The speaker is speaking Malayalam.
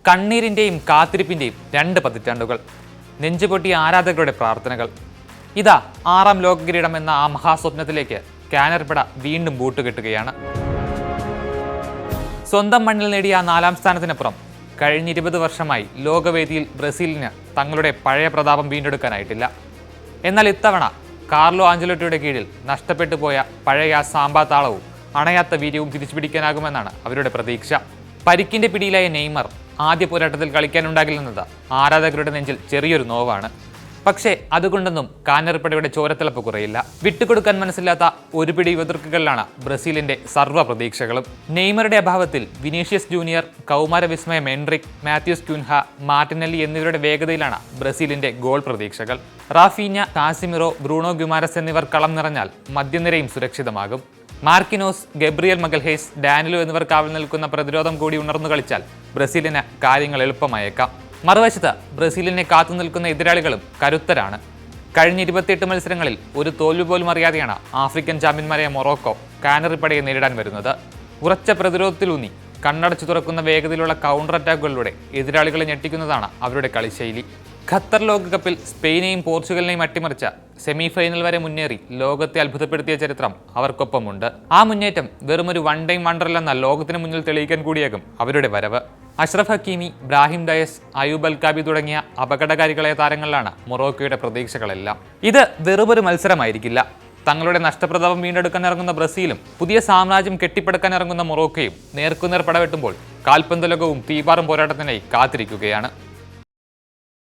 കണ്ണീരിൻ്റെയും കാത്തിരിപ്പിൻ്റെയും 2 പതിറ്റാണ്ടുകൾ, നെഞ്ചുപൊട്ടിയ ആരാധകരുടെ പ്രാർത്ഥനകൾ. ഇതാ 6ാം ലോക കിരീടം എന്ന ആ മഹാസ്വപ്നത്തിലേക്ക് കാനറിപ്പട വീണ്ടും ബൂട്ടുകെട്ടുകയാണ്. സ്വന്തം മണ്ണിൽ നേടിയ ആ 4ാം സ്ഥാനത്തിനപ്പുറം കഴിഞ്ഞ 20 വർഷമായി ലോകവേദിയിൽ ബ്രസീലിന് തങ്ങളുടെ പഴയ പ്രതാപം വീണ്ടെടുക്കാനായിട്ടില്ല. എന്നാൽ ഇത്തവണ കാർലോ ആഞ്ചലോട്ടിയുടെ കീഴിൽ നഷ്ടപ്പെട്ടു പോയ പഴയ ആ സാമ്പാ താളവും അണയാത്ത വീര്യവും തിരിച്ചുപിടിക്കാനാകുമെന്നാണ് അവരുടെ പ്രതീക്ഷ. പരിക്കിന്റെ പിടിയിലായ നെയ്മർ ആദ്യ പോരാട്ടത്തിൽ കളിക്കാനുണ്ടാകില്ലെന്നത് ആരാധകരുടെ നെഞ്ചിൽ ചെറിയൊരു നോവാണ്. പക്ഷേ അതുകൊണ്ടൊന്നും കാനറിപ്പടയുടെ ചോരത്തിളപ്പ് കുറയില്ല. വിട്ടുകൊടുക്കാൻ മനസ്സില്ലാത്ത ഒരു പിടി എതിർക്കുകളിലാണ് ബ്രസീലിന്റെ സർവ്വ പ്രതീക്ഷകളും. നെയ്മറുടെ അഭാവത്തിൽ വിനീഷ്യസ് ജൂനിയർ, കൗമാര വിസ്മയം എൻറിക്, മാത്യൂസ് ക്യൂൻഹ, മാർട്ടിനെല്ലി എന്നിവരുടെ വേഗതയിലാണ് ബ്രസീലിന്റെ ഗോൾ പ്രതീക്ഷകൾ. റാഫീഞ്ഞ, കാസിമിറോ, ബ്രൂണോ ഗുമാരസ് എന്നിവർ കളം നിറഞ്ഞാൽ മധ്യനിരയും സുരക്ഷിതമാകും. മാർക്കിനോസ്, ഗബ്രിയൽ മഗൽഹേസ്, ഡാനിലോ എന്നിവർ കാവൽ നിൽക്കുന്ന പ്രതിരോധം കൂടി ഉണർന്നു കളിച്ചാൽ ബ്രസീലിന് കാര്യങ്ങൾ എളുപ്പമായേക്കാം. മറുവശത്ത് ബ്രസീലിനെ കാത്തു നിൽക്കുന്ന എതിരാളികളും കരുത്തരാണ്. കഴിഞ്ഞ 28 മത്സരങ്ങളിൽ ഒരു തോൽവി പോലും അറിയാതെയാണ് ആഫ്രിക്കൻ ചാമ്പ്യന്മാരായ മൊറോക്കോ കാനറിപ്പടയെ നേരിടാൻ വരുന്നത്. ഉറച്ച പ്രതിരോധത്തിലൂന്നി കണ്ണടച്ചു തുറക്കുന്ന വേഗതയിലുള്ള കൗണ്ടർ അറ്റാക്കുകളിലൂടെ എതിരാളികളെ ഞെട്ടിക്കുന്നതാണ് അവരുടെ കളിശൈലി. ഖത്തർ ലോകകപ്പിൽ സ്പെയിനെയും പോർച്ചുഗലിനെയും അട്ടിമറിച്ച സെമിഫൈനൽ വരെ മുന്നേറി ലോകത്തെ അത്ഭുതപ്പെടുത്തിയ ചരിത്രം അവർക്കൊപ്പമുണ്ട്. ആ മുന്നേറ്റം വെറുമൊരു വൺ ടൈം വണ്ടറല്ലെന്ന ലോകത്തിന് മുന്നിൽ തെളിയിക്കാൻ കൂടിയാകും അവരുടെ വരവ്. Achraf Hakimi, Brahim Diaz, Ayoub El Kaabi തുടങ്ങിയ അപകടകാരികളായ താരങ്ങളിലാണ് മൊറോക്കോയുടെ പ്രതീക്ഷകളെല്ലാം. ഇത് വെറുമൊരു മത്സരമായിരിക്കില്ല. തങ്ങളുടെ നഷ്ടപ്രതാപം വീണ്ടെടുക്കാൻ ഇറങ്ങുന്ന ബ്രസീലും പുതിയ സാമ്രാജ്യം കെട്ടിപ്പടുക്കാൻ ഇറങ്ങുന്ന മൊറോക്കോയും നേർക്കുനേർ പടവെട്ടുമ്പോൾ കാൽപന്ത് ലോകവും തീപാറും പോരാട്ടത്തിനായി കാത്തിരിക്കുകയാണ്.